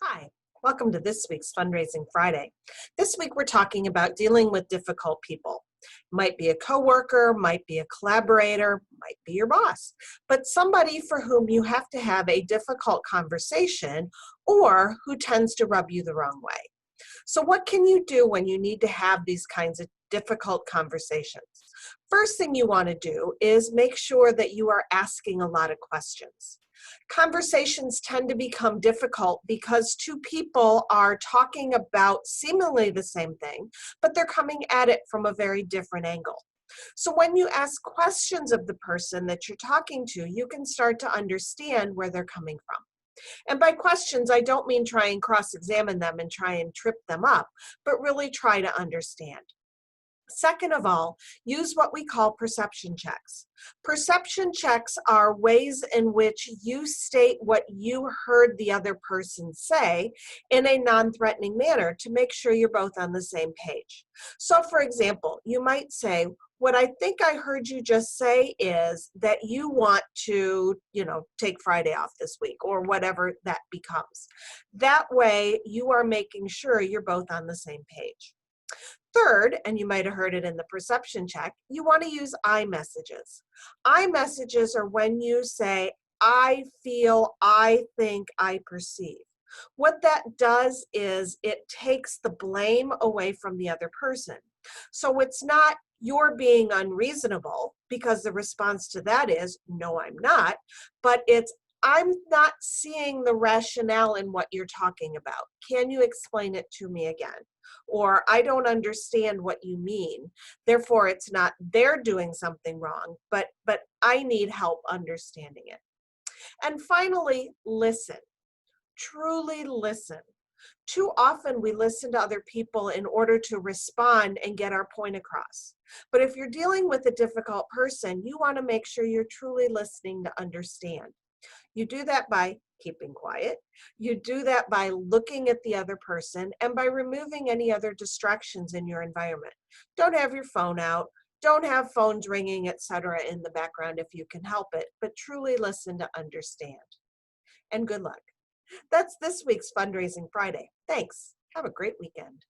Hi, welcome to this week's Fundraising Friday. This week we're talking about dealing with difficult people. Might be a coworker, might be a collaborator, might be your boss, but somebody for whom you have to have a difficult conversation or who tends to rub you the wrong way. So what can you do when you need to have these kinds of difficult conversations? First thing you want to do is make sure that you are asking a lot of questions. Conversations tend to become difficult because two people are talking about seemingly the same thing, but they're coming at it from a very different angle. So when you ask questions of the person that you're talking to, you can start to understand where they're coming from. And by questions, I don't mean try and cross-examine them and try and trip them up, but really try to understand. Second of all, use what we call perception checks. Perception checks are ways in which you state what you heard the other person say in a non-threatening manner to make sure you're both on the same page. So for example, you might say, what I think I heard you just say is that you want to, take Friday off this week or whatever that becomes. That way you are making sure you're both on the same page. Third, and you might have heard it in the perception check, you want to use I messages. I messages are when you say, I feel, I think, I perceive. What that does is it takes the blame away from the other person. So it's not you're being unreasonable, because the response to that is, no, I'm not, but it's I'm not seeing the rationale in what you're talking about. Can you explain it to me again? Or I don't understand what you mean. Therefore, it's not they're doing something wrong, but I need help understanding it. And finally, listen. Truly listen. Too often we listen to other people in order to respond and get our point across. But if you're dealing with a difficult person, you want to make sure you're truly listening to understand. You do that by keeping quiet. You do that by looking at the other person and by removing any other distractions in your environment. Don't have your phone out. Don't have phones ringing, etc. in the background if you can help it, but truly listen to understand. And good luck. That's this week's Fundraising Friday. Thanks. Have a great weekend.